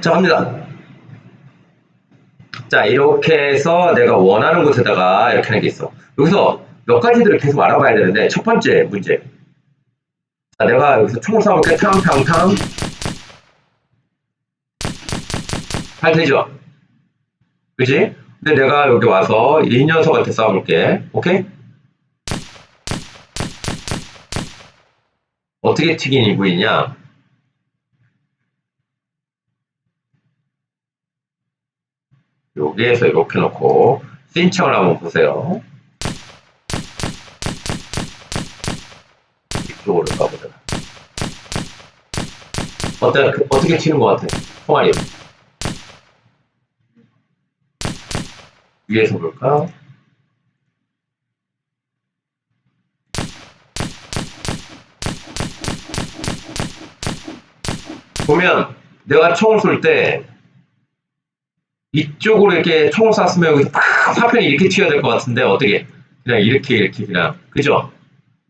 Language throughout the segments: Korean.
자, 갑니다. 자, 이렇게 해서 내가 원하는 곳에다가 이렇게 하는 게 있어. 여기서 몇 가지들을 계속 알아봐야 되는데, 첫 번째 문제. 자, 내가 여기서 총을 쏴볼게. 탕탕탕. 잘 되죠? 그지? 근데 내가 여기 와서 이 녀석한테 쏴볼게. 오케이? 어떻게 튀긴 이부이냐? 여기에서 이렇게 놓고 씬창을 한번 보세요. 이쪽으로 가보자. 어떻게 튀는 것 같아? 총알이. 위에서 볼까? 보면 내가 총을 쏠 때 이쪽으로 이렇게 총을 쐈으면 여기 팍 화편이 이렇게 튀어야 될 것 같은데 어떻게? 그냥 이렇게 그냥 그죠?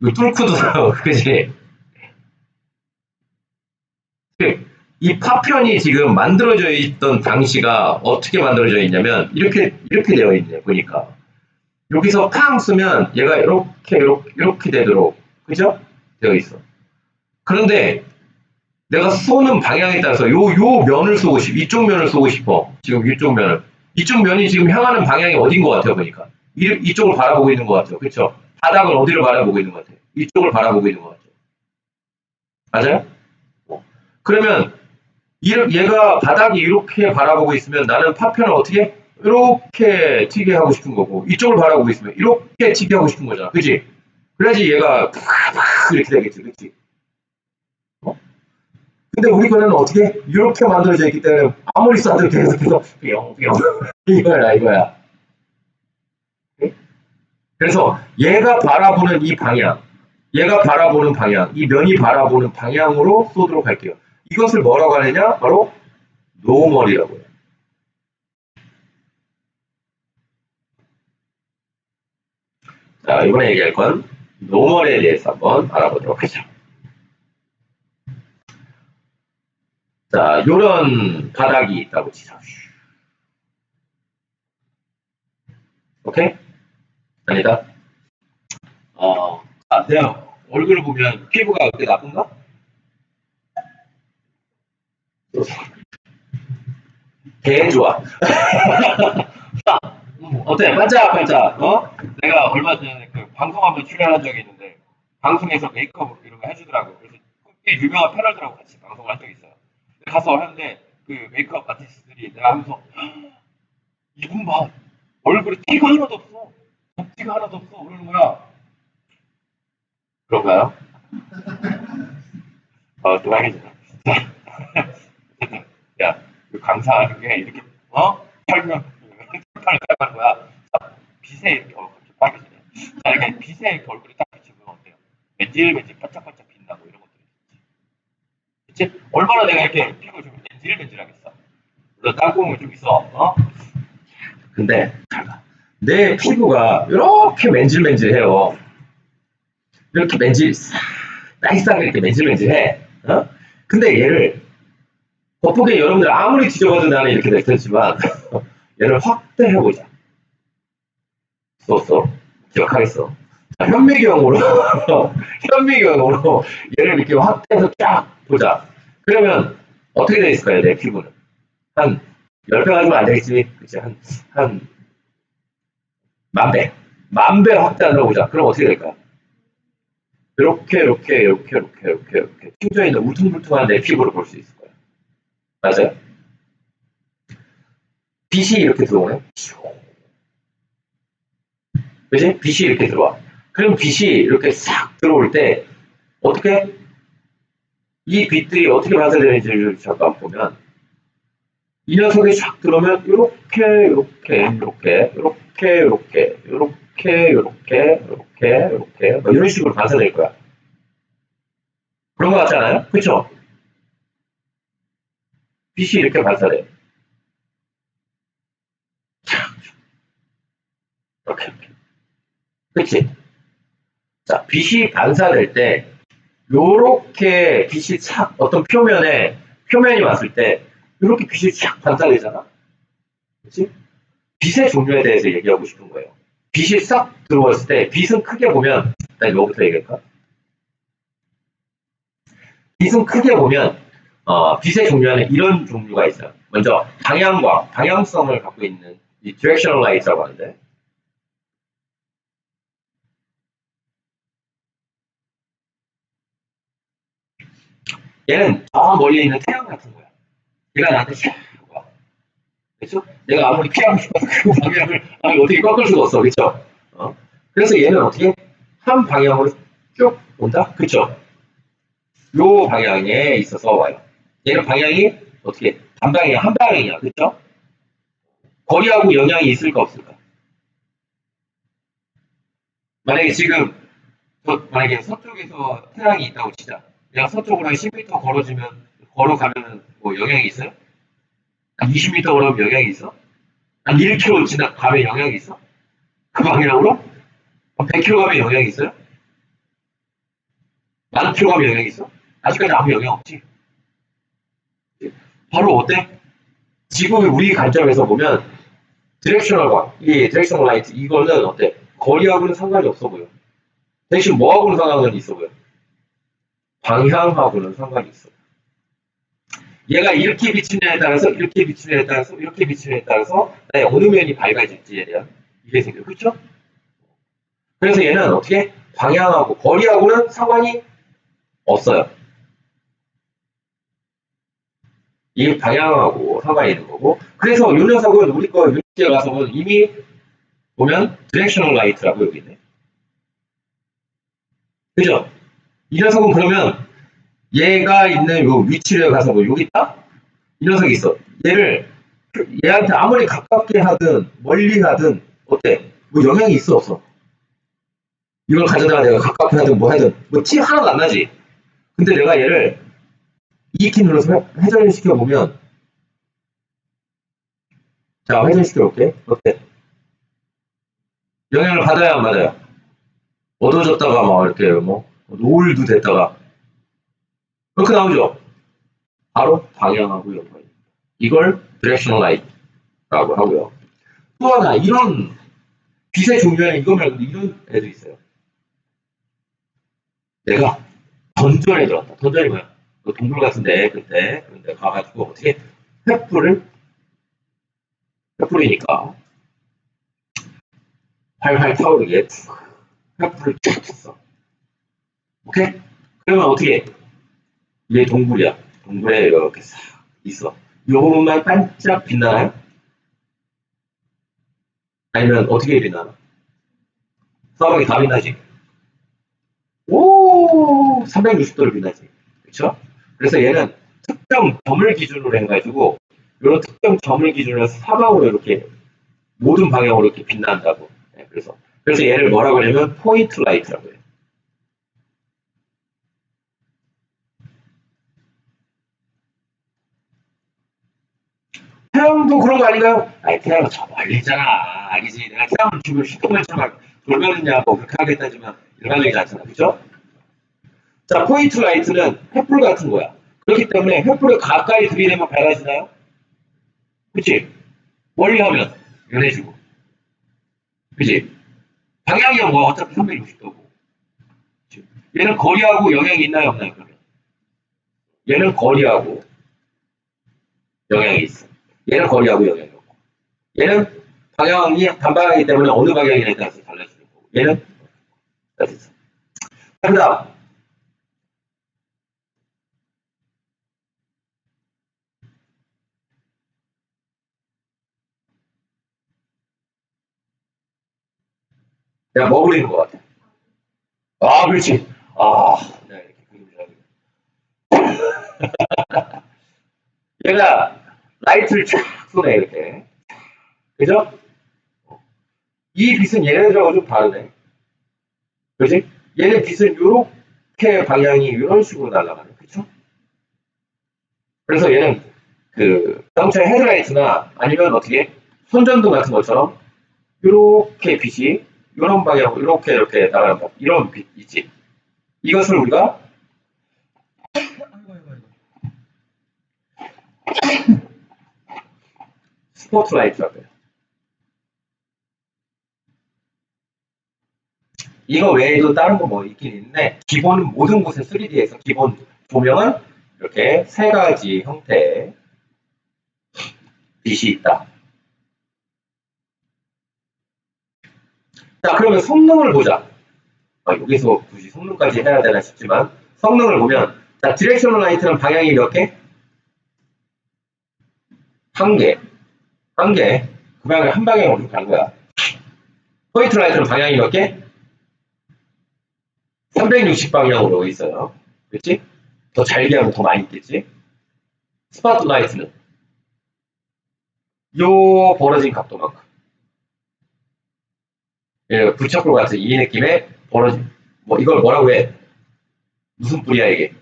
이거 뚫고 들어 그지? 이 파편이 지금 만들어져 있던 당시가 어떻게 만들어져 있냐면 이렇게 되어 있네 보니까 여기서 팡 쓰면 얘가 이렇게 되도록 그죠? 되어 있어. 그런데 내가 쏘는 방향에 따라서 요 면을 쏘고 싶어. 이쪽 면을 쏘고 싶어. 지금 이쪽 면을. 이쪽 면이 지금 향하는 방향이 어딘 것 같아요, 보니까. 이쪽을 바라보고 있는 것 같아요. 그쵸? 바닥은 어디를 바라보고 있는 것 같아요? 이쪽을 바라보고 있는 것 같아요. 맞아요? 그러면 얘가 바닥이 이렇게 바라보고 있으면 나는 파편을 어떻게? 이렇게 튀게 하고 싶은 거고 이쪽을 바라보고 있으면 이렇게 튀게 하고 싶은 거잖아. 그치? 그래야지 얘가 팍 이렇게 되겠지. 그치? 근데 우리 거는 어떻게 이렇게 만들어져 있기 때문에 아무리 쏴도 계속해서 뿅뿅 이거야. 그래서 얘가 바라보는 이 방향, 얘가 바라보는 방향, 이 면이 바라보는 방향으로 쏘도록 할게요. 이것을 뭐라고 하느냐? 바로 노멀이라고 해요. 자, 이번에 얘기할 건 노멀에 대해서 한번 알아보도록 하죠. 자, 요런 바닥이 있다고 치자. 오케이? 아니다. 내가 얼굴을 보면 피부가 그렇게 나쁜가? 개 좋아. 어때? 반짝반짝. 내가 얼마 전에 그 방송 한번 출연한 적이 있는데 방송에서 메이크업 이런 거 해주더라고. 그래서 꽤 유명한 패널들하고 같이 방송을 한 적이 있어요. 가서 하는데 그 메이크업 아티스트들이 내가 하면서 이분 봐 얼굴에 티가 하나도 없어. 덕지가 하나도 없어. 그러는 거야. 그런가요? 또 하겠습니다. 야, 그 강사하는 게 이렇게 설명 팔을 깔고 하는 거야. 빛에 이렇게 얼굴이 빨개지네. 자, 이렇게 빛에 이렇게 얼굴이 딱 비치면 어때요? 맨질맨질 반짝반짝 빛나고 이런 것들이 있지. 그치? 얼마나 내가 이렇게 피부 좀 맨질맨질하겠어. 물론 땅콩은 좀 있어. 근데 내 피부가 이렇게 맨질맨질해요. 이렇게 나이스하게 이렇게 맨질맨질해. 근데 얘를 겉보기에 여러분들 아무리 뒤져봐도 나는 이렇게 될 테지만 얘를 확대해보자. 쏘 기억하겠어. 자, 현미경으로 현미경으로 얘를 이렇게 확대해서 쫙 보자. 그러면 어떻게 돼 있을까요? 내 피부는 한 10배 가지면 안 되겠지. 그치? 한 만배 확대하려고 보자. 그럼 어떻게 될까요? 이렇게 튕겨 있는 울퉁불퉁한 내 피부를 볼 수 있을 거야. 맞아요? 빛이 이렇게 들어오네. 그지? 빛이 이렇게 들어와. 그럼 빛이 이렇게 싹 들어올 때 어떻게 이 빛들이 어떻게 반사되는지를 잠깐 보면 이 녀석이 싹 들어오면 이렇게 뭐 이런 식으로 반사될 거야. 그런 거 같지 않아요? 그쵸? 빛이 이렇게 반사돼. 이렇게. 그치? 자, 빛이 반사될 때 요렇게 빛이 착 어떤 표면이 왔을 때 이렇게 빛이 쫙 반사되잖아. 그렇지? 빛의 종류에 대해서 얘기하고 싶은 거예요. 빛이 싹 들어왔을 때 빛은 크게 보면 나 이거부터 얘기할까? 빛은 크게 보면 빛의 종류에는 이런 종류가 있어요. 먼저 방향과 방향성을 갖고 있는 이 directional light라고 하는데 얘는 저 멀리 있는 태양 같은 거야. 얘가 나한테 샥 와. 그렇죠? 내가 아무리 피하고 싶어도 그 방향을 어떻게 꺾을 수가 없어. 그렇죠? 그래서 얘는 어떻게 한 방향으로 쭉 온다? 그렇죠? 요 방향에 있어서 와요. 얘는 방향이 어떻게 반방이야, 한 방향이야. 그렇죠? 거리하고 영향이 있을까 없을까? 만약에 지금 만약에 서쪽에서 태양이 있다고 치자. 내가 서쪽으로 한 10m 걸어가면 뭐 영향이 있어요? 한 20m 걸으면 영향이 있어? 한 1km 지나가면 영향이 있어? 그 방향으로? 한 100km 가면 영향이 있어요? 만 킬로 가면 영향이 있어? 아직까지 아무 영향 없지. 바로 어때? 지금 우리 관점에서 보면 이 디렉셔널 라이트 이거는 어때? 거리하고는 상관이 없어 보여. 대신 뭐하고는 상관이 있어 보여? 방향하고는 상관이 있어. 얘가 이렇게 비치느냐에 따라서 이렇게 비치느냐에 따라서 이렇게 비치느냐에 따라서 나의 어느 면이 밝아질지에 대한 이게 생겨요. 그렇죠? 그래서 얘는 어떻게 방향하고 거리하고는 상관이 없어요. 이 방향하고 상관이 있는 거고. 그래서 이 녀석은 우리 거 유니티에 가서 는 이미 보면 디렉셔널 라이트라고 여기 있네. 그죠? 이 녀석은 그러면 얘가 있는 요 위치를 가서 뭐 여기 있다? 이 녀석이 있어. 얘한테 아무리 가깝게 하든 멀리 하든 어때? 뭐 영향이 있어 없어? 이걸 가져다가 내가 가깝게 하든 뭐 하든 뭐 티 하나도 안 나지. 근데 내가 얘를 이 키 눌러서 회전을 시켜보면 자 회전시켜 볼게. 어때? 영향을 받아야 안 받아요? 어두워졌다가 막 이렇게 뭐 노을도 됐다가 그렇게 나오죠. 바로 방향하고 연관입니다. 이걸 디렉셔널 라이트라고 하고요. 또 하나 이런 빛의 종류에는 이거 말고 이런 애도 있어요. 내가 던전에 들었다. 던전이 뭐야? 그 동굴 같은데 그때 그런데 가가지고 어떻게 횃불이니까 활활 타오르게 횃불을 쫙 쳤어. 오케이? 그러면 어떻게 해? 이게 동굴이야. 동굴에 이렇게 싹 있어. 요 부분만 반짝 빛나나요? 아니면 어떻게 빛나나? 서방이 다 빛나지. 오, 360도를 빛나지. 그렇죠? 그래서 얘는 특정 점을 기준으로 해가지고 이런 특정 점을 기준으로 해서 사방으로 이렇게 모든 방향으로 이렇게 빛난다고. 네, 그래서 얘를 뭐라고 하냐면 포인트 라이트라고 해요. 태양도 그런 거 아닌가요? 아니 태양은 저 멀리 있잖아. 아니지. 내가 태양을 지금 슈퍼맨처럼 돌면있냐고 그렇게 하겠다지만 일반적이지 않잖아. 그죠? 자, 포인트 라이트는 횃불 같은 거야. 그렇기 때문에 횃불을 가까이 들이대면 밝아지나요? 그치? 멀리 하면 연해지고. 그치? 방향이 뭐 어차피 360도고. 얘는 거리하고 영향이 있나요? 없나요? 그러면? 얘는 거리하고 영향이 있어. 얘는 거리하고 영향이 없고. 얘는 방향이 단방향이기 때문에 어느 방향이냐에 따라서 달라지는 거고. 얘는 따라서. 그 다음. 내가 뭐 그리는 것 같아? 아, 그렇지. 아, 내가 이렇게 그림 잘 얘가 라이트를 쫙 쏘네, 이렇게. 그죠? 이 빛은 얘네들하고 좀 다르네. 그지? 얘네 빛은 요렇게 방향이 이런 식으로 날아가네. 그쵸? 그래서 얘는 그 자동차의 헤드라이트나 아니면 어떻게 손전등 같은 것처럼 요렇게 빛이 요런 방향으로 요렇게 이렇게 날아간다. 이런 빛 있지. 이것을 우리가 스포트라이트라고 해요. 이거 외에도 다른 거 뭐 있긴 있는데 기본 모든 곳에 3D에서 기본 조명은 이렇게 세 가지 형태의 빛이 있다. 자, 그러면 성능을 보자. 여기서 굳이 성능까지 해야 되나 싶지만 성능을 보면 자, 디렉셔널 라이트는 방향이 몇 개? 한 개. 한 개. 그 방향을 한 방향으로 간 거야. 포인트 라이트는 방향이 몇 개? 360방향으로 있어요. 그렇지? 더 잘게 하면 더 많이 있겠지? 스팟 라이트는 요 벌어진 각도만큼. 예, 부착불 같은 이 느낌의 벌어진, 뭐 이걸 뭐라고 해? 무슨 뿔이야 이게?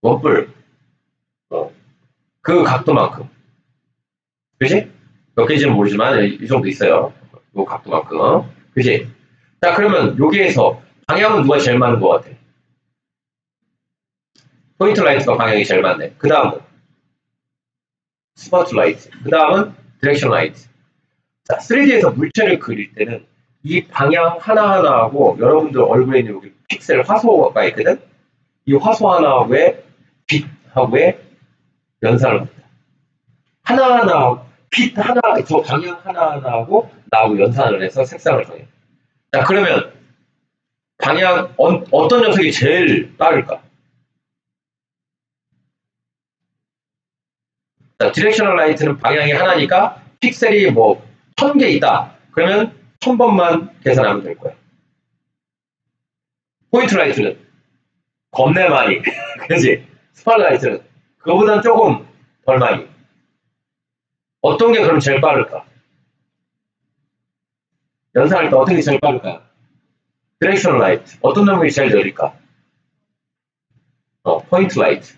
원뿔. 그 각도만큼. 그지? 몇 개인지는 모르지만 이 정도 있어요. 요 각도만큼. 그지? 자, 그러면 여기에서 방향은 누가 제일 많은 것 같아? 포인트 라이트가 방향이 제일 많네. 그 다음은 스포트 라이트. 그 다음은 디렉션 라이트. 자, 3D에서 물체를 그릴 때는 이 방향 하나하나하고 여러분들 얼굴에 있는 여기 픽셀 화소가 있거든? 이 화소 하나하고의 빛하고의 연산을 합니다. 하나하나, 빛 하나, 저 방향 하나하나하고 나하고 연산을 해서 색상을 정해. 자, 그러면 방향, 어떤 녀석이 제일 빠를까? 자, 디렉셔널 라이트는 방향이 하나니까 픽셀이 뭐 1000개 있다. 그러면 1000번만 계산하면 될 거야. 포인트 라이트는 겁내 많이. 그지? 스팟라이트는 그거보단 조금 덜 많이. 어떤 게 그럼 제일 빠를까? 연산할 때 어떤 게 제일 빠를까? 디렉셔널 라이트. 어떤 놈이 제일 느릴까? 포인트 라이트.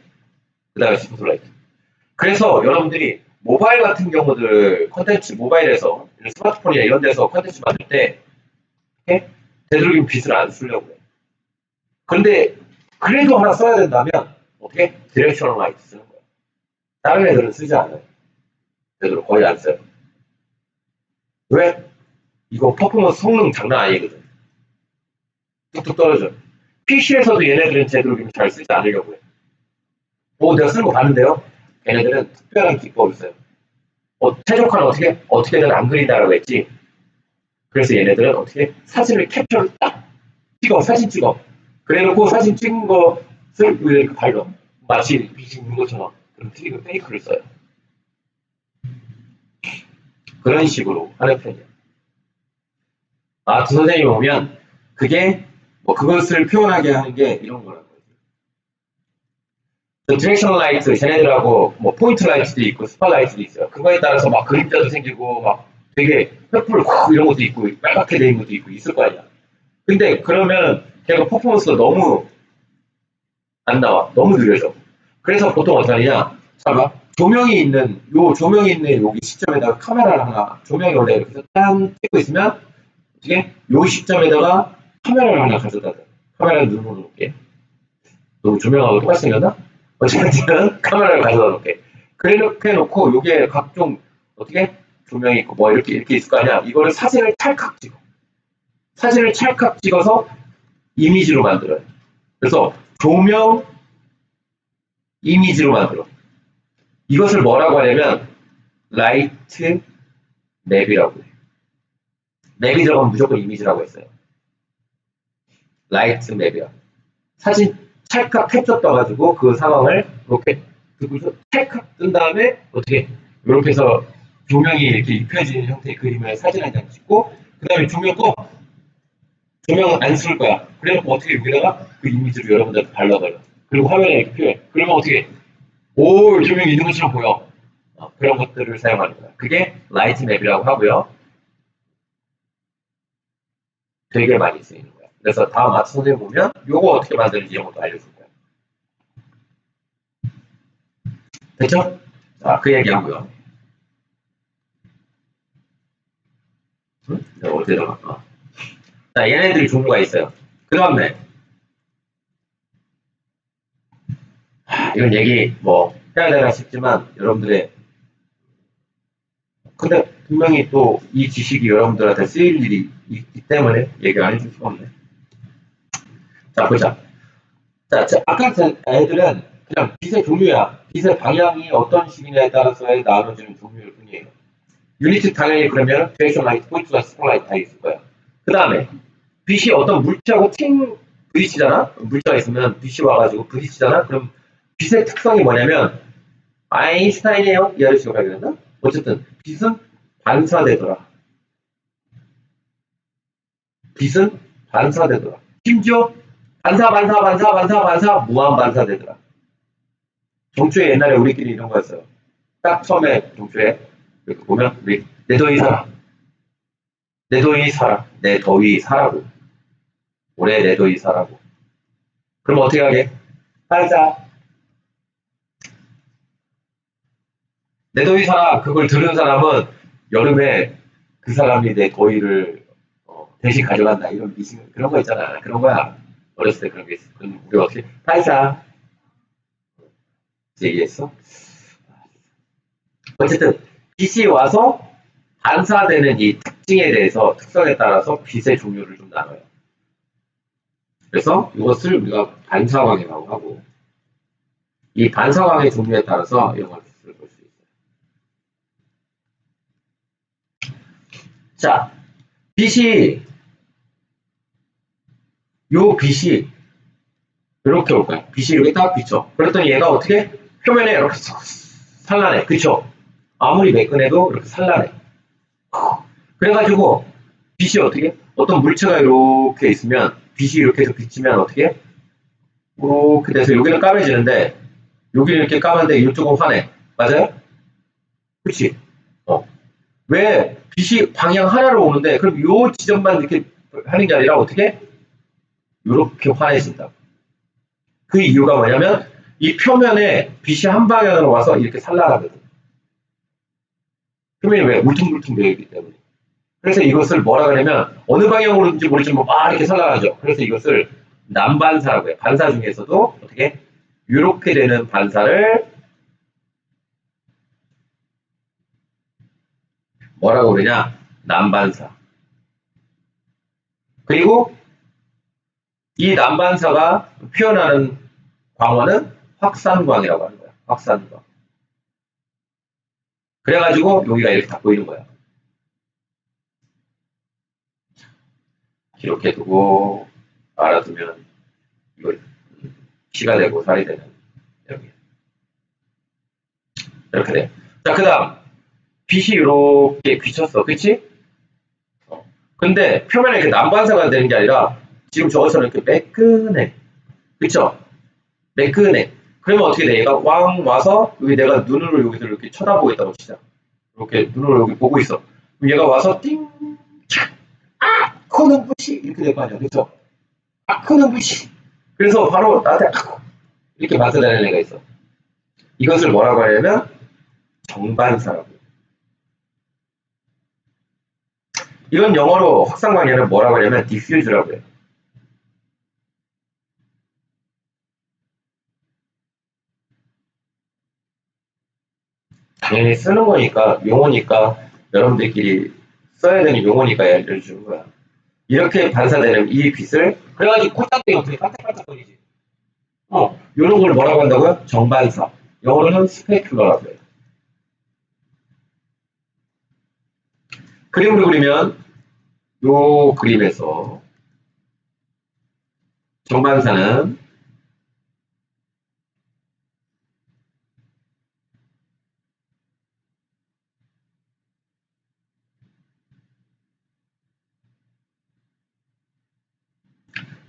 그 다음에 스포트 라이트. 그래서 여러분들이 모바일 같은 경우들 컨텐츠 모바일에서 스마트폰이나 이런 데서 컨텐츠 만들 때 되도록이면 빛을 안 쓰려고 해요. 그런데 그래도 하나 써야 된다면 어떻게? 디렉셔널 라이트 쓰는 거예요. 다른 애들은 쓰지 않아요. 되도록 거의 안 써요. 왜? 이거 퍼포먼스 성능 장난 아니거든. 뚝뚝 떨어져. PC에서도 얘네들은 되도록이면 잘 쓰지 않으려고 해. 내가 쓰는 거 봤는데요. 얘네들은 특별한 기법을 써요. 최적화는 어떻게든 안 그린다라고 했지. 그래서 얘네들은 어떻게 사진을 캡처를 딱 찍어, 사진 찍어. 그래놓고 사진 찍은 것을 이렇게 발로 마치 빛이 있는 것처럼 그런 트릭을 페이크를 써요. 그런 식으로 하는 편이에요. 두 선생님이 오면 그게 그것을 표현하게 하는 게 이런 거라고. 디렉셔널 라이트, 쟤네들하고 포인트 라이트도 있고 스팟 라이트도 있어요. 그거에 따라서 막 그림자도 생기고 막 되게 횃불 이런 것도 있고 빨갛게 되는 것도 있고 있을 거 아니야. 근데 그러면 걔가 퍼포먼스가 너무 안 나와. 너무 느려져. 그래서 보통 어떻게 하느냐. 봐봐. 조명이 있는 여기 시점에다가 카메라를 하나, 조명이 원래 이렇게 짠 찍고 있으면 어떻게 요 시점에다가 카메라를 하나 가져다 대. 카메라를 누르고 놓을게. 너 조명하고 똑같이 생겼나? 어쨌든 카메라를 가져다 놓을게. 그렇게 해놓고 요게 각종 어떻게 조명이 있고 이렇게 있을 거 아니야. 이거를 사진을 찰칵 찍어. 사진을 찰칵 찍어서 이미지로 만들어요. 그래서 조명 이미지로 만들어. 이것을 뭐라고 하냐면 라이트 맵이라고 해. 맵이 들어가면 무조건 이미지라고 했어요. 라이트 맵이야. 사진 찰칵 캡처 떠가지고 그 상황을 이렇게 그리고 찰칵 뜬 다음에 어떻게 이렇게 해서 조명이 이렇게 입혀지는 형태의 그림을 사진 한 장 찍고 그 다음에 조명 꺼. 조명은 안 쓸 거야. 그래놓고 어떻게 여기다가 그 이미지를 여러분들한테 발라버려. 그리고 화면에 이렇게 표해. 그러면 어떻게 조명이 있는 것처럼 보여. 그런 것들을 사용하는 거야. 그게 라이트 맵이라고 하고요. 되게 많이 쓰이는 거야. 그래서 다음 아트 선생님 보면 요거 어떻게 만드는지 이런 것도 알려줄 거야. 됐죠? 자, 그 얘기 하고요. 어디에 들어갈까? 자, 얘네들이 종류가 있어요. 그 다음에 이건 얘기 해야 되나 싶지만 여러분들의 근데 분명히 또 이 지식이 여러분들한테 쓰일 일이 있기 때문에 얘기 안 해줄 수가 없네. 자, 보자. 자, 아까 애들은 그냥 빛의 종류야. 빛의 방향이 어떤 식이냐에 따라서 나눠지는 종류일 뿐이에요. 유니트 당연히 그러면 디렉션 라이트, 포인트가 스포라이트 다 있을 거야. 그 다음에 빛이 어떤 물체하고 부딪히잖아? 물체가 있으면 빛이 와가지고 부딪히잖아? 그럼 빛의 특성이 뭐냐면 아인슈타인이에요? 이 아저씨가 발견했나? 어쨌든 빛은 반사되더라. 빛은 반사되더라. 심지어 반사 무한 반사되더라. 정초에 옛날에 우리끼리 이런 거였어요. 딱 처음에 정초에 이렇게 보면 우리 내 더위 살아. 내 더위 살아. 내 더위 사라고. 올해 내 더위 사라고. 그럼 어떻게 하게? 살자. 내 더위 살아. 그걸 들은 사람은 여름에 그 사람이 내 더위를 대신 가져간다. 이런 미신 그런 거 있잖아. 그런 거야. 어렸을 때 그런 게 있어. 그럼 우리가 어떻게? 살자. 얘기했어? 어쨌든 빛이 와서 반사되는 이 특징에 대해서 특성에 따라서 빛의 종류를 좀 나눠요. 그래서 이것을 우리가 반사광이라고 하고 이 반사광의 종류에 따라서 이런 걸 볼 수 있어요. 자, 빛이 이렇게 올 거야. 빛이 이렇게 딱 비쳐. 그랬더니 얘가 어떻게 표면에 이렇게 산란해. 그쵸? 아무리 매끈해도 이렇게 산란해. 그래가지고 빛이 어떻게 어떤 물체가 이렇게 있으면 빛이 이렇게 해서 비치면 어떻게 이렇게 돼서 여기는 까매지는데 여기는 이렇게 까만데 이쪽은 환해. 맞아요? 그렇지? 왜 빛이 방향 하나로 오는데 그럼 요 지점만 이렇게 하는 게 아니라 어떻게 이렇게 환해진다. 그 이유가 뭐냐면 이 표면에 빛이 한 방향으로 와서 이렇게 산란하거든. 표면이 왜 울퉁불퉁 되어 있기 때문에. 그래서 이것을 뭐라 그러냐면 어느 방향으로인지 모르지만 막 이렇게 산란하죠. 그래서 이것을 난반사라고 해요. 반사 중에서도 어떻게 이렇게 되는 반사를 뭐라고 그러냐? 난반사. 그리고 이 난반사가 표현하는 광원은 확산광이라고 하는 거야. 확산광. 그래가지고 여기가 이렇게 다 보이는 거야. 이렇게 두고 알아두면 이거 피가 되고 살이 되는 이렇게 돼. 자, 그 다음 빛이 이렇게 비쳤어. 그치? 근데 표면에 이렇게 난반사가 되는 게 아니라 지금 저것처럼 이렇게 매끈해. 그쵸? 매끈해. 그러면 어떻게 돼? 얘가 왕 와서 여기 내가 눈으로 여기서 이렇게 쳐다보고 있다고 치자. 이렇게 눈으로 여기 보고 있어. 그럼 얘가 와서 띵, 착, 아, 코는 부시 이렇게 될 거 아니야. 그쵸? 아, 코는 부시. 그래서 바로 나한테 이렇게 맞서다니는 애가 있어. 이것을 뭐라고 하냐면 정반사라고. 이건 영어로 확산광이를 뭐라고 하냐면 diffuse라고 해요. 당연히 쓰는 거니까 용어니까 여러분들끼리 써야 되는 용어니까 알려주는 거야. 이렇게 반사되는 이 빛을 그래가지고 콜딱대기 어떻게 반짝반짝거리지. 이런 걸 뭐라고 한다고요? 정반사. 영어로는 스페큘러라고 해요. 그림으로 그리면 요 그림에서 정반사는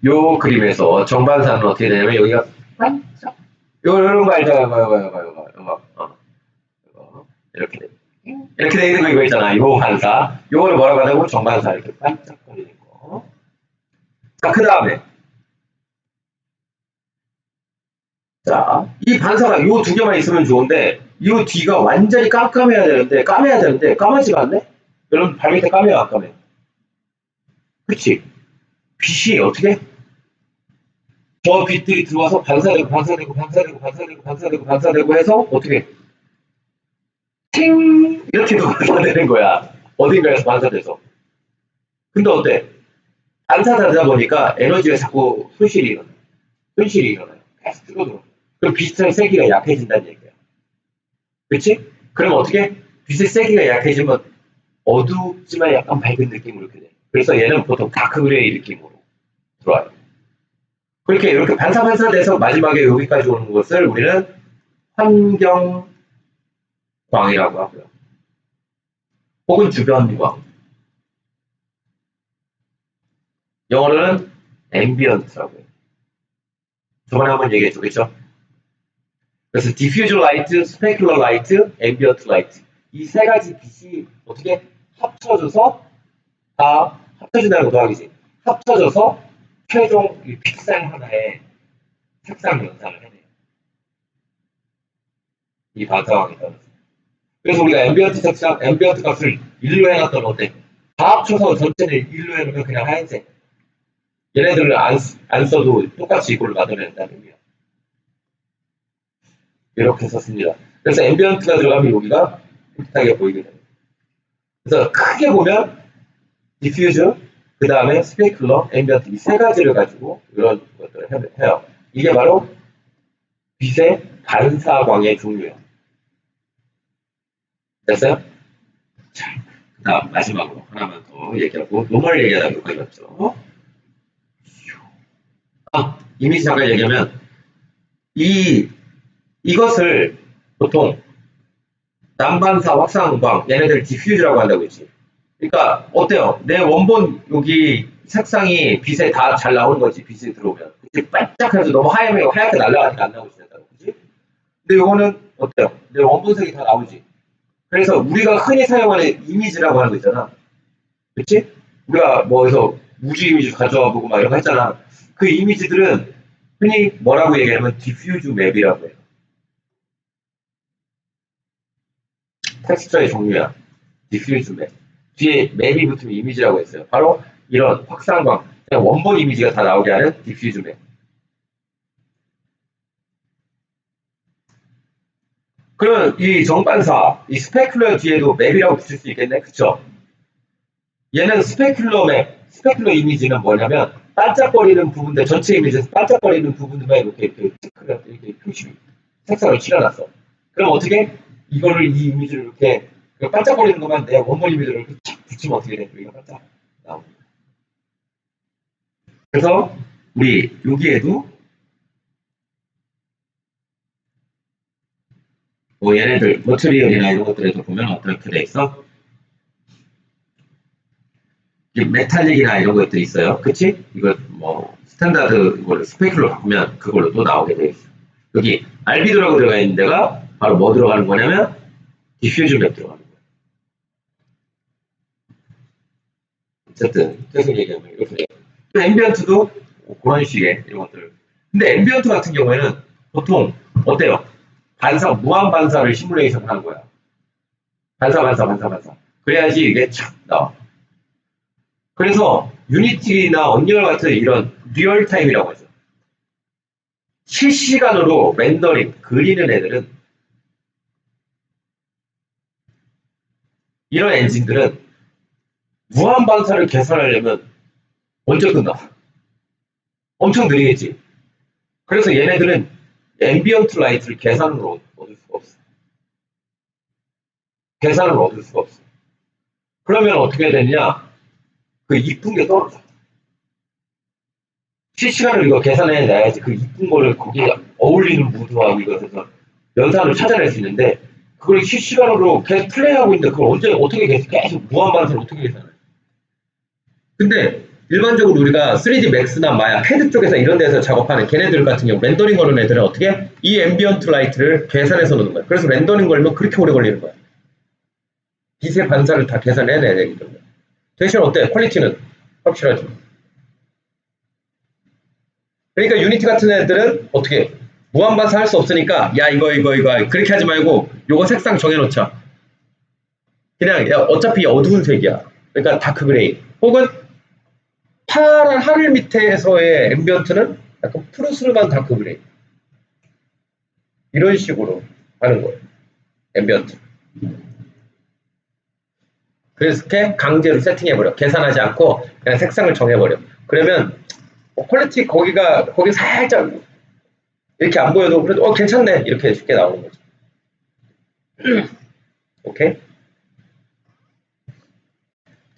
요 그림에서 정반사는 어떻게 되냐면 여기가 반짝 요런 거 알죠? 이렇게 돼. 이렇게 돼 있는 거 이거 있잖아. 요 반사. 요거를 뭐라고 하냐고 정반사 이렇게 반짝거리는 거. 자, 그 다음에 자, 이 반사가 요 두 개만 있으면 좋은데 요 뒤가 완전히 까매야 되는데 까마지가 않네? 여러분 발밑에 까매요 안 까매? 그치? 빛이 어떻게? 저 빛들이 들어와서 반사되고 해서 어떻게? 팅 이렇게도 반사되는 거야. 어딘가에서 반사돼서. 근데 어때? 반사되다 보니까 에너지가 자꾸 손실이 일어나요. 손실이 일어나요. 계속 줄어들어. 그럼 빛의 세기가 약해진다는 얘기야. 그렇지? 그럼 어떻게? 빛의 세기가 약해지면 어둡지만 약간 밝은 느낌으로 이렇게 돼. 그래서 얘는 보통 다크 그레이 느낌으로 들어와요. 그렇게 이렇게 반사돼서 마지막에 여기까지 오는 것을 우리는 환경광이라고 하고요. 혹은 주변광. 영어로는 앰비언트라고요. 저번에 한번 얘기했죠, 그렇죠? 그래서 디퓨즈 라이트, 스페큘러 라이트, 앰비언트 라이트 이 세 가지 빛이 어떻게 합쳐져서 다 합쳐진다는 거 더하기지. 합쳐져서 최종 이 픽셀 하나의 색상 연산을 해내요. 이 반사광에 따라서. 그래서 우리가 앰비언트 색상, 앰비언트 값을 1로 해놨던 어때? 다 합쳐서 전체를 1로 해놓으면 그냥 하얀색. 얘네들을 안 써도 똑같이 이걸로 만들어낸다는 의미야. 이렇게 썼습니다. 그래서 앰비언트가 들어가면 여기가 깨끗하게 보이게 됩니다. 그래서 크게 보면 디퓨즈, 그 다음에 스페큘러, 앰비언트 이 세 가지를 가지고 이런 것들을 해요. 이게 바로 빛의 반사광의 종류예요. 됐어요? 자, 그 다음 마지막으로 하나만 더 얘기하고 노멀 얘기하다가 여기까지 왔죠. 이미지 잠깐 얘기하면 이것을 보통 난반사, 확산광 얘네들 디퓨즈라고 한다고 했지. 그러니까 어때요? 내 원본 여기 색상이 빛에 다 잘 나오는 거지. 빛이 들어오면. 그치? 반짝해서 너무 하얗게 날아가니까 안 나오지. 그치? 근데 이거는 어때요? 내 원본색이 다 나오지. 그래서 우리가 흔히 사용하는 이미지라고 하는 거 있잖아. 그치? 우리가 뭐에서 우주 이미지 가져와 보고 막 이런 거 했잖아. 그 이미지들은 흔히 뭐라고 얘기하면 디퓨즈 맵이라고 해요. 텍스처의 종류야. 디퓨즈 맵. 뒤에 맵이 붙으면 이미지라고 했어요. 바로 이런 확산광, 그냥 원본 이미지가 다 나오게 하는 디퓨즈 맵. 그러면 이 정반사, 이 스페큘러 뒤에도 맵이라고 붙일 수 있겠네? 그쵸? 얘는 스페큘러 맵, 스페큘러 이미지는 뭐냐면 반짝거리는 부분들, 전체 이미지에서 반짝거리는 부분들만 이렇게 표시, 색상을 칠해놨어. 그럼 어떻게? 이거를 이 이미지를 이렇게 반짝거리는 것만 내 원본 이미지를 이렇게 착 붙이면 어떻게 돼? 여기가 반짝 나옵니다. 그래서 우리 여기에도 뭐 얘네들 머트리얼이나 이런 것들에도 보면 어떻게 돼 있어? 메탈릭이나 이런 것들이 있어요. 그치? 이거 뭐 스탠다드 이걸 스페이클로 바꾸면 그걸로 또 나오게 돼 있어. 여기 알비도라고 들어가 있는 데가 바로 뭐 들어가는 거냐면 디퓨즈 맵 들어가는 거야. 어쨌든 계속 얘기하면 이렇게 돼요. 앰비언트도 그런 식의 이런 것들. 근데 앰비언트 같은 경우에는 보통 어때요? 무한 반사를 시뮬레이션 하는 거야. 반사. 그래야지 이게 착 나와. 그래서 유니티나 언리얼 같은 이런 리얼타임이라고 하죠. 실시간으로 렌더링, 그리는 애들은 이런 엔진들은 무한 반사를 계산하려면 언제 끝나? 엄청 느리겠지. 그래서 얘네들은 앰비언트 라이트를 계산으로 얻을 수가 없어. 계산을 얻을 수가 없어. 그러면 어떻게 되느냐? 그 이쁜 게 떨어져. 실시간으로 이거 계산해내야지 그 이쁜 거를 거기에 어울리는 무드하고 이것에서 연산을 찾아낼 수 있는데 그걸 실시간으로 계속 플레이하고 있는데 그걸 언제 어떻게 계속 무한 반사를 어떻게 계산해? 근데 일반적으로 우리가 3D 맥스나 마야, 패드 쪽에서 이런 데서 작업하는 걔네들 같은 경우 렌더링 거는 애들은 어떻게? 이 앰비언트 라이트를 계산해서 놓는 거야. 그래서 렌더링 걸면 그렇게 오래 걸리는 거야. 빛의 반사를 다 계산해내야 되기 때문에. 대신 어때? 퀄리티는 확실하죠. 그러니까 유니티 같은 애들은 어떻게? 무한 반사 할 수 없으니까 야 이거 그렇게 하지 말고 요거 색상 정해놓자. 그냥 야, 어차피 어두운 색이야. 그러니까 다크 그레이. 혹은 파란 하늘 밑에서의 앰비언트는 약간 푸르스름한 다크 그레이. 이런 식으로 하는 거예요. 앰비언트. 그래서 이렇게 강제로 세팅해버려. 계산하지 않고 그냥 색상을 정해버려. 그러면 퀄리티 거기 살짝 이렇게 안 보여도 그래도 괜찮네 이렇게 쉽게 나오는 거죠. 오케이.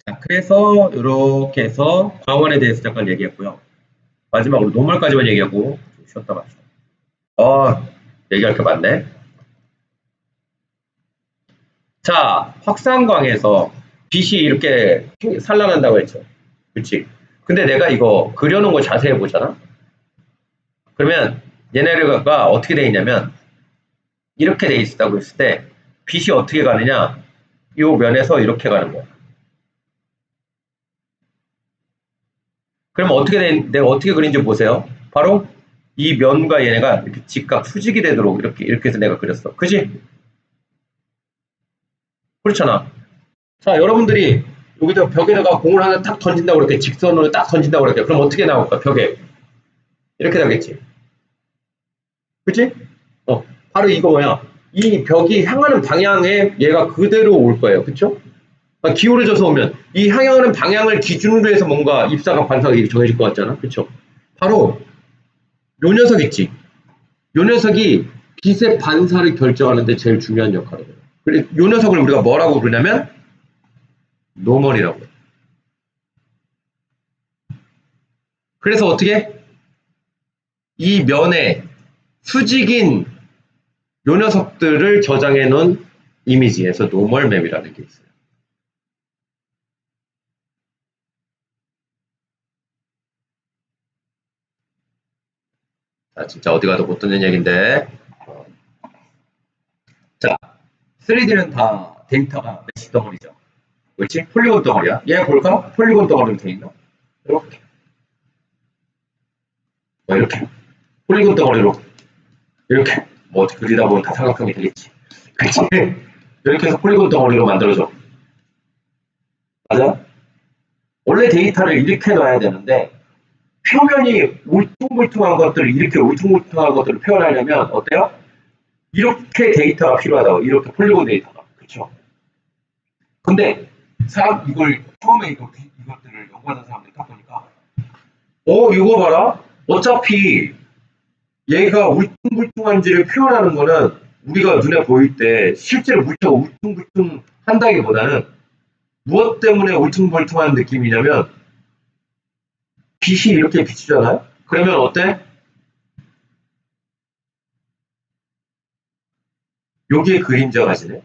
자, 그래서 이렇게 해서 광원에 대해서 잠깐 얘기했고요. 마지막으로 노멀까지만 얘기하고 좀 쉬었다 갑시다. 얘기할 게 많네. 자, 확산광에서 빛이 이렇게 산란한다고 했죠. 그치? 근데 내가 이거 그려놓은 거 자세히 보잖아? 그러면 얘네가 어떻게 돼 있냐면 이렇게 돼 있다고 했을 때 빛이 어떻게 가느냐? 이 면에서 이렇게 가는 거야. 그럼 내가 어떻게 그린지 보세요. 바로 이 면과 얘네가 이렇게 직각 수직이 되도록 이렇게 해서 내가 그렸어. 그지? 그렇잖아. 자, 여러분들이 여기다 벽에다가 공을 하나 딱 던진다고 그렇게 직선으로 딱 던진다고 그렇게 그럼 어떻게 나올까? 벽에 이렇게 나겠지. 그치? 바로 이거 뭐야? 이 벽이 향하는 방향에 얘가 그대로 올 거예요. 그쵸? 기울어져서 오면 이 향하는 방향을 기준으로 해서 뭔가 입사가 반사가 정해질 것 같잖아. 그쵸? 바로 요 녀석 있지. 요 녀석이 빛의 반사를 결정하는데 제일 중요한 역할을 해요. 그래서 요 녀석을 우리가 뭐라고 부르냐면 노멀이라고 해요. 그래서 어떻게? 이 면에 수직인 요 녀석들을 저장해 놓은 이미지에서 노멀 맵이라는 게 있어요. 자, 진짜 어디 가도 못 듣는 얘기인데. 자, 3D는 다 데이터가 메시 덩어리죠. 그렇지? 폴리곤 덩어리야. 얘 볼까? 폴리곤 덩어리로 돼 있나? 이렇게. 이렇게. 폴리곤 덩어리로. 이렇게. 뭐 그리다 보면 다 삼각형이 되겠지. 그치? 이렇게 해서 폴리곤 덩어리로 만들어줘. 맞아? 원래 데이터를 이렇게 놔야 되는데 표면이 울퉁불퉁한 것들을 이렇게 울퉁불퉁한 것들을 표현하려면 어때요? 이렇게 데이터가 필요하다고. 이렇게 폴리곤 데이터가. 그렇죠? 근데 이걸 처음에 이것들을 연구하는 사람들이 딱 보니까 이거 봐라. 어차피 얘가 울퉁불퉁한지를 표현하는 거는 우리가 눈에 보일 때 실제로 물체가 울퉁불퉁 한다기보다는 무엇 때문에 울퉁불퉁한 느낌이냐면 빛이 이렇게 비추잖아요. 그러면 어때? 여기에 그림자가 지네.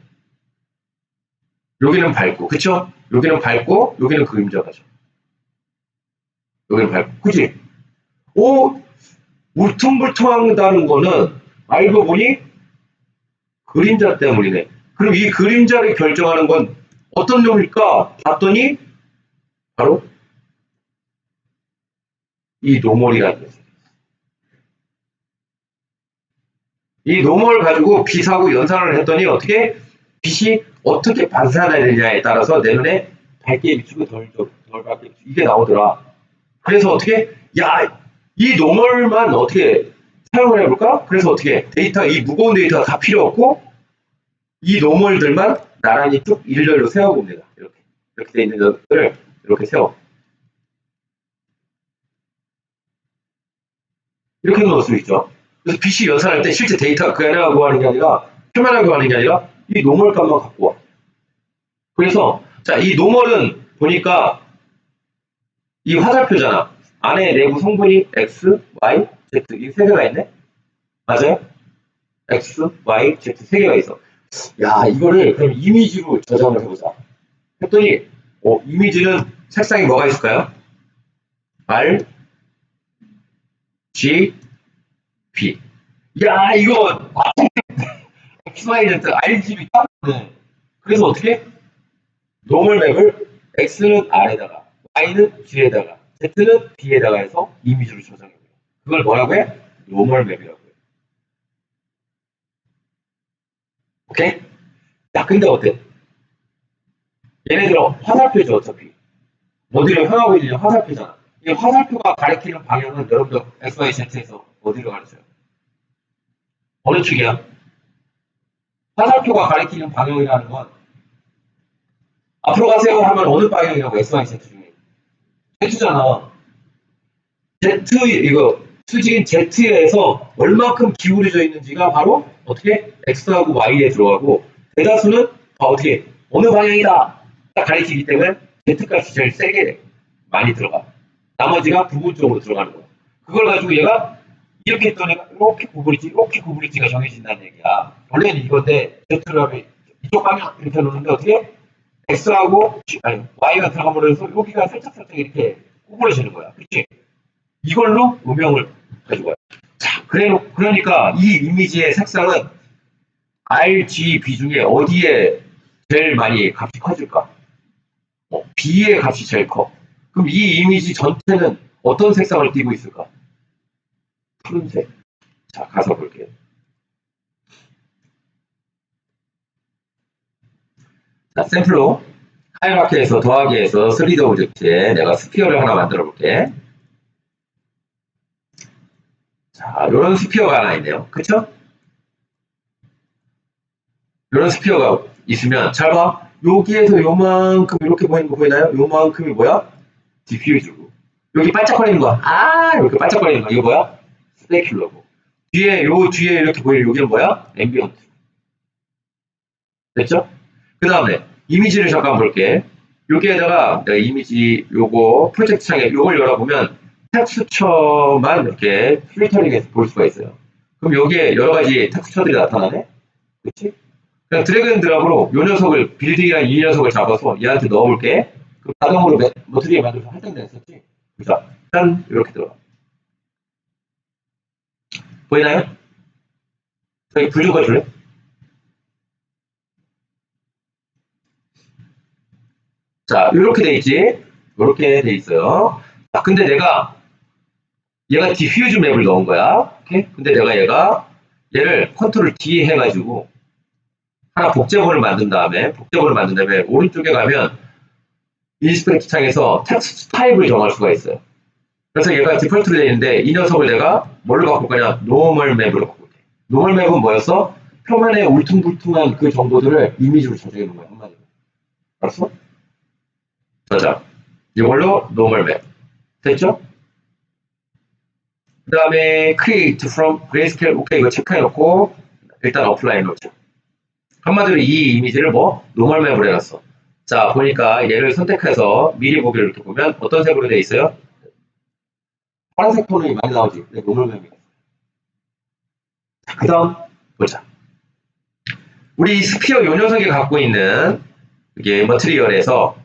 여기는 밝고, 그쵸? 여기는 밝고, 여기는 그림자가 져. 여기는 밝고, 그치? 울퉁불퉁하다는 거는 알고 보니 그림자 때문이네. 그럼 이 그림자를 결정하는 건 어떤 놈일까? 봤더니 바로 이 노멀이라는 거죠. 이 노멀 가지고 빛하고 연산을 했더니 어떻게 빛이 어떻게 반사되느냐에 따라서 내 눈에 밝게 비추고 덜 밝게 비추고 이게 나오더라. 그래서 어떻게 이 노멀만 어떻게 사용을 해볼까? 그래서 어떻게 이 무거운 데이터가 다 필요 없고 이 노멀들만 나란히 쭉 일렬로 세워봅니다. 이렇게 돼 있는 것들을 이렇게 세워. 이렇게 넣을 수 있죠. 그래서 빛이 연산할 때 실제 데이터가 그 안에 구하는 게 아니라 표면을 구하는 게 아니라 이 노멀 값만 갖고 와. 그래서 이 노멀은 보니까 이 화살표잖아. 안에 내부 성분이 X, Y, Z 이 세 개가 있네. 맞아요? X, Y, Z 세 개가 있어. 이거를 그럼 이미지로 저장을 해보자. 했더니 이미지는 색상이 뭐가 있을까요? R, G, B. 이거 X, Y, Z, RGB 딱. 네. 그래서 어떻게? 노멀 맵을 X는 R에다가, Y는 G에다가, Z는 B에다가 해서 이미지로 저장해요. 그걸 뭐라고 해? 노멀 맵이라고 해요. 오케이? 근데 어때? 얘네들은 화살표죠, 어차피. 어디를 향하고 있느냐, 화살표잖아. 이 화살표가 가리키는 방향은 여러분들 XYZ에서 어디로 가르쳐요? 어느 축이야? 화살표가 가리키는 방향이라는 건 앞으로 가세요 하면 어느 방향이라고 X, Y, Z 중에 Z잖아. Z 이거 수직인 Z에서 얼마큼 기울어져 있는지가 바로 어떻게 X하고 Y에 들어가고 대다수는 어떻게 어느 방향이다 딱 가리키기 때문에 Z값이 제일 세게 많이 들어가. 나머지가 부분적으로 들어가는 거야. 그걸 가지고 얘가 이렇게 했더니 이렇게 구부리지가 정해진다는 얘기야. 원래는 이건데 Z를 하면 이쪽 방향 이렇게 놓는데 어떻게 X하고 아니 Y가 들어가면서 여기가 살짝 이렇게 구부러지는 거야. 그치? 이걸로 음영을 가지고 와요. 자, 그러니까 이 이미지의 색상은 RGB 중에 어디에 제일 많이 값이 커질까? B의 값이 제일 커. 그럼 이 이미지 전체는 어떤 색상을 띠고 있을까? 푸른색. 자, 가서 볼게요. 자, 샘플로 하이라키에서 더하기에서 3D 오브젝트에 내가 스피어를 하나 만들어 볼게. 자, 이런 스피어가 하나 있네요. 그쵸? 이런 스피어가 있으면 잘 봐. 여기에서 요만큼 이렇게 보이는 거 보이나요? 요만큼이 뭐야? 디퓨즈고. 여기 반짝거리는 거. 아, 이렇게 반짝거리는 거. 이거 뭐야? 스페큘러고. 뒤에 이렇게 보이는 여기는 뭐야? 앰비언트. 됐죠? 그 다음에 이미지를 잠깐 볼게. 여기에다가 내가 이미지 요거 프로젝트 창에 요걸 열어보면 텍스처만 이렇게 필터링해서 볼 수가 있어요. 그럼 여기에 여러 가지 텍스처들이 나타나네? 그치? 그냥 드래그 앤 드랍으로 요 녀석을 빌딩이랑 이 녀석을 잡아서 얘한테 넣어볼게. 그 자동으로 머트리에 만들어서 할당됐었지. 그죠? 짠 이렇게 들어가. 보이나요? 저기 불 좀 꺼줄래? 자, 이렇게 돼 있지. 이렇게 돼 있어요. 자, 근데 얘가 디퓨즈 맵을 넣은 거야. 오케이? 근데 내가 얘를 컨트롤 D 해가지고 하나 복제본을 만든 다음에 오른쪽에 가면 인스펙트 창에서 텍스트 타입을 정할 수가 있어요. 그래서 얘가 디폴트로 되어 있는데 이 녀석을 내가 뭘로 바꿀 거냐? 노멀 맵으로 바꿀게. 노멀 맵은 뭐였어? 표면에 울퉁불퉁한 그 정보들을 이미지로 저장해 놓은 거야. 한마디로. 알았어? 저장. 이걸로 노멀 맵. 됐죠? 그 다음에 create from grayscale. 오케이, 이거 체크해 놓고 일단 어플라이 놓자. 한마디로 이 이미지를 노멀 맵으로 해놨어. 자, 보니까 얘를 선택해서 미리 보기를 이렇게 보면 어떤 색으로 되어 있어요? 파란색 톤이 많이 나오지. 네, 노멀 맵이. 그 다음 보자. 우리 스피어 요 녀석이 갖고 있는 이게 머티리얼에서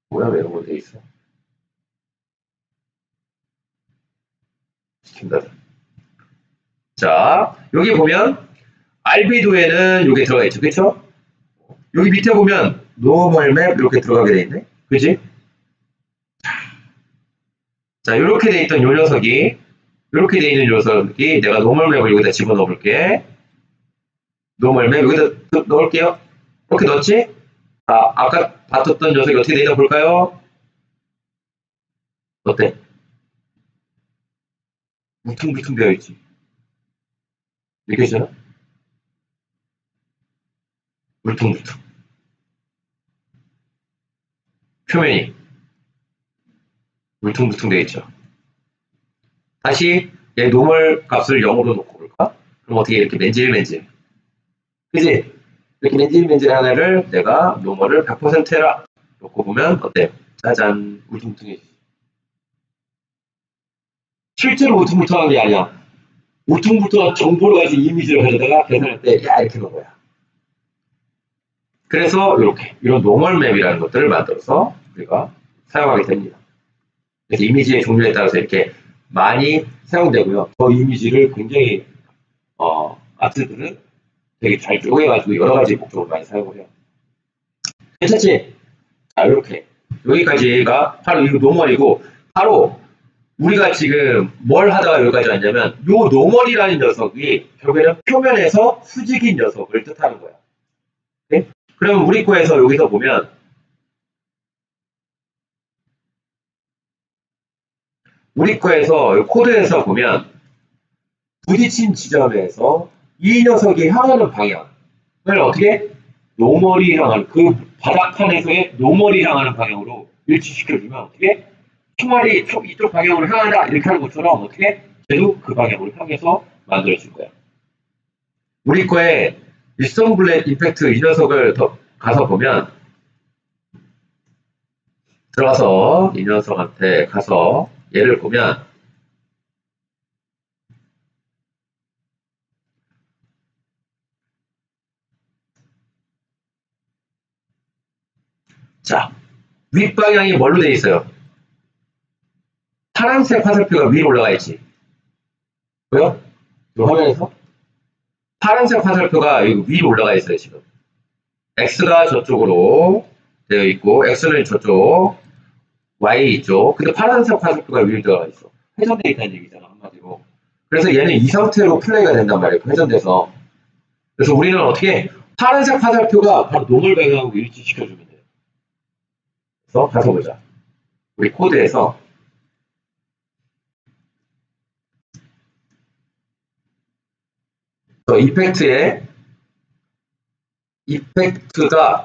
뭐야 왜 이런 돼 있어? 시킨다. 자, 여기 보면 알비도에는 여기 들어가 있죠, 그렇죠? 여기 밑에 보면 노멀 맵 이렇게 들어가게 돼 있네, 그지? 자, 이렇게 돼 있던 요 녀석이 이렇게 돼 있는 녀석이 내가 노멀 맵을 여기다 집어넣어 볼게. 노멀 맵 여기다 넣을게요. 이렇게 넣었지? 아까 봤었던 녀석이 어떻게 되나 볼까요? 어때? 울퉁불퉁 되어 있지. 느껴지나? 울퉁불퉁. 표면이 울퉁불퉁 되어 있죠. 다시 얘 노멀 값을 0으로 놓고 볼까? 그럼 어떻게 이렇게 맨질맨질. 그지? 이렇게 맨질맨질한 애를 내가 노멀을 100% 해라. 놓고 보면 어때? 짜잔. 울퉁불퉁해지지. 실제로 울퉁불퉁한 게 아니야. 울퉁불퉁한 정보를 가지고 이미지를 가져다가 계산할 때, 야, 이렇게 놓은 거야. 그래서 이렇게, 이런 노멀 맵이라는 것들을 만들어서 우리가 사용하게 됩니다. 그래서 이미지의 종류에 따라서 이렇게 많이 사용되고요. 저 이미지를 굉장히, 아트들은 되게 잘 쪼개가지고 여러 가지 목적으로 많이 사용을 해요. 괜찮지? 자, 이렇게. 여기까지가 바로 이거 노멀이고, 바로 우리가 지금 뭘 하다가 여기까지 왔냐면, 요 노멀이라는 녀석이 결국에는 표면에서 수직인 녀석을 뜻하는 거야. 네? 그러면 우리 거에서 여기서 보면, 우리 거에서 코드에서 보면, 부딪힌 지점에서 이 녀석이 향하는 방향을 어떻게? 노멀이 향하는, 그 바닥판에서의 노멀이 향하는 방향으로 일치시켜주면 어떻게? 총알이 이쪽 방향으로 향한다 이렇게 하는 것처럼 어떻게? 쟤도 그 방향으로 향해서 만들어줄 거야. 우리 거에 일성블렛 임팩트 이 녀석을 더 가서 보면 들어가서 이 녀석한테 가서 얘를 보면 자, 윗방향이 뭘로 되어 있어요? 파란색 화살표가 위로 올라가 있지. 보여? 이 화면에서? 파란색 화살표가 여기 위로 올라가 있어요, 지금. X가 저쪽으로 되어 있고, X는 저쪽, Y 이쪽. 근데 파란색 화살표가 위로 들어가 있어. 회전되어 있다는 얘기잖아, 한마디로. 그래서 얘는 이 상태로 플레이가 된단 말이에요, 회전돼서. 그래서 우리는 어떻게, 파란색 화살표가 바로 노멀 방향하고 일치시켜주면 돼요. 그래서 가서 보자. 우리 코드에서 이펙트가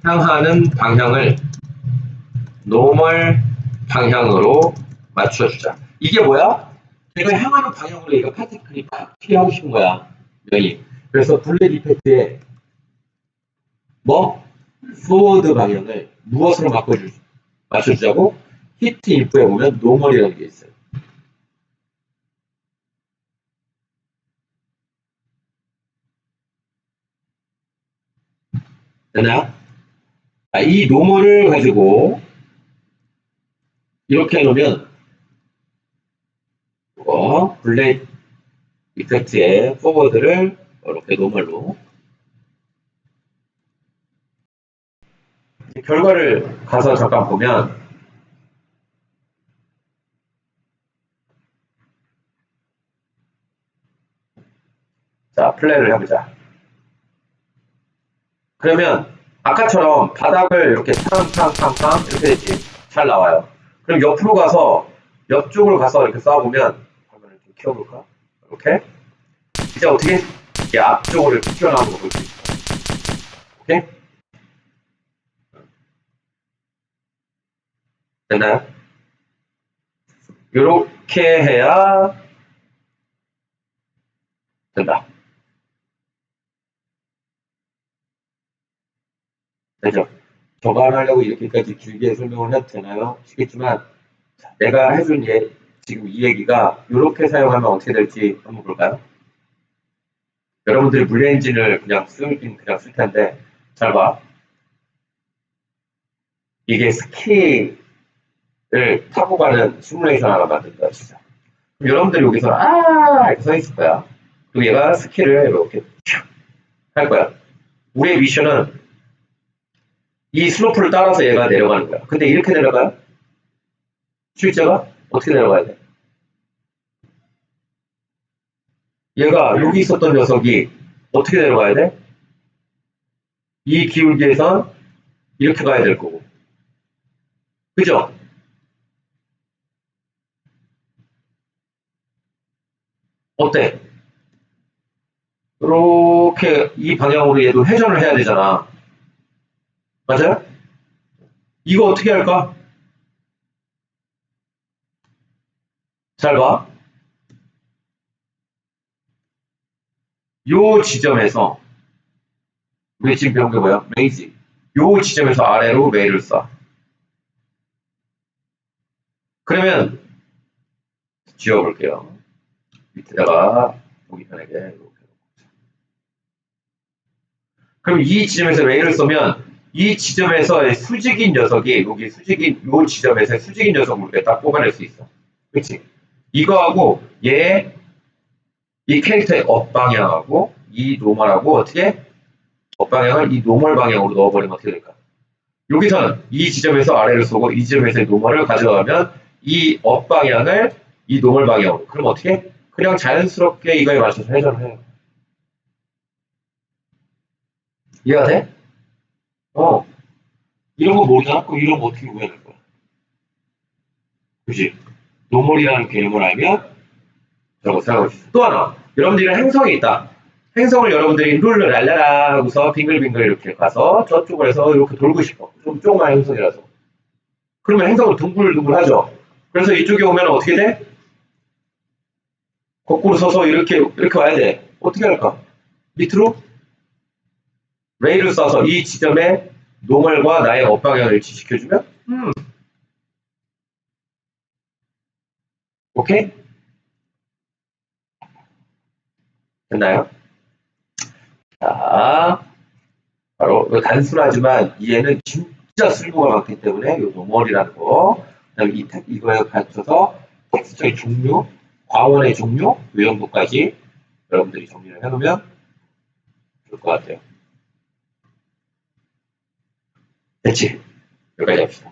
향하는 방향을 노멀 방향으로 맞춰주자. 이게 뭐야? 내가 향하는 방향으로 얘가 파티클이 피하고 싶은 거야. 여기. 그래서 블랙 이펙트에 뭐? 포워드 방향을 무엇으로 맞춰주자고? 히트 인프에 보면 노멀이라는 게 있어요. 되나요? 이 노멀을 가지고 이렇게 해놓으면 블랙 이펙트의 포워드를 이렇게 노멀로 결과를 가서 잠깐 보면 자 플레이를 해보자. 그러면 아까처럼 바닥을 이렇게 탕탕탕탕 이렇게 되지 잘 나와요. 그럼 옆으로 가서 옆쪽으로 가서 이렇게 쌓아보면 화면을 좀 키워볼까? 이렇게 이제 어떻게 이게 앞쪽으로 이렇게 튀어나오는 거 볼 수 있어. 오케이? 됐나요? 이렇게 해야 된다. 되죠? 저거 안 하려고 이렇게까지 길게 설명을 해도 되나요? 시겠지만 내가 해준 지금 이 얘기가 이렇게 사용하면 어떻게 될지 한번 볼까요? 여러분들이 물리 엔진을 그냥 그냥 쓸 텐데 잘 봐. 이게 스키를 타고 가는 시뮬레이션 하나 만든다 진짜. 그럼 여러분들이 여기서 이렇게 서 있을 거야. 그리고 얘가 스키를 이렇게 할 거야. 우리의 미션은 이 슬로프를 따라서 얘가 내려가는 거야. 근데 이렇게 내려가요? 실제가 어떻게 내려가야 돼? 얘가 여기 있었던 녀석이 어떻게 내려가야 돼? 이 기울기에선 이렇게 가야 될 거고. 그죠? 어때? 이렇게 이 방향으로 얘도 회전을 해야 되잖아. 맞아요? 이거 어떻게 할까? 잘 봐. 요 지점에서 우리 지금 배운 게 뭐야? 메이지. 요 지점에서 아래로 메일을 쏴. 그러면 지워볼게요. 밑에다가 보기 편하게 이렇게. 그럼 이 지점에서 메일을 쏘면 이 지점에서 수직인 녀석이 여기 수직인 요 지점에서 수직인 녀석을 우리가 딱 뽑아낼 수 있어. 그렇지? 이거하고 얘 이 캐릭터의 업 방향하고 이 노멀하고 어떻게 업 방향을 이 노멀 방향으로 넣어버리면 어떻게 될까? 여기서는 이 지점에서 아래를 쏘고 이 지점에서 노멀을 가져가면 이 업 방향을 이 노멀 방향으로. 그럼 어떻게? 그냥 자연스럽게 이거에 맞춰서 회전을 해요. 이해가 돼? 이런 거 모르잖아? 그럼 이런 거 어떻게 구해낼 거야? 그지? 노멀이라는 개념을 알면 그런 거 생각할 수 있어요. 또 하나, 여러분들이랑 행성이 있다. 행성을 여러분들이 룰루 랄라라 하고서 빙글빙글 이렇게 가서 저쪽을 해서 이렇게 돌고 싶어. 좀 조그만 행성이라서. 그러면 행성을 둥글둥글 하죠. 그래서 이쪽에 오면 어떻게 돼? 거꾸로 서서 이렇게 와야 돼. 어떻게 할까? 밑으로 레일을 써서 이 지점에 노멀과 나의 업방향을 일치시켜주면 오케이? 됐나요? 자, 바로 단순하지만 이해는 진짜 쓸모가 많기 때문에 이 노멀이라는 거, 그다음에 이거에 갖춰서 텍스처의 종류, 광원의 종류, 이 정도까지 여러분들이 정리를 해놓으면 좋을 것 같아요. 됐지? 여기까지 합시다.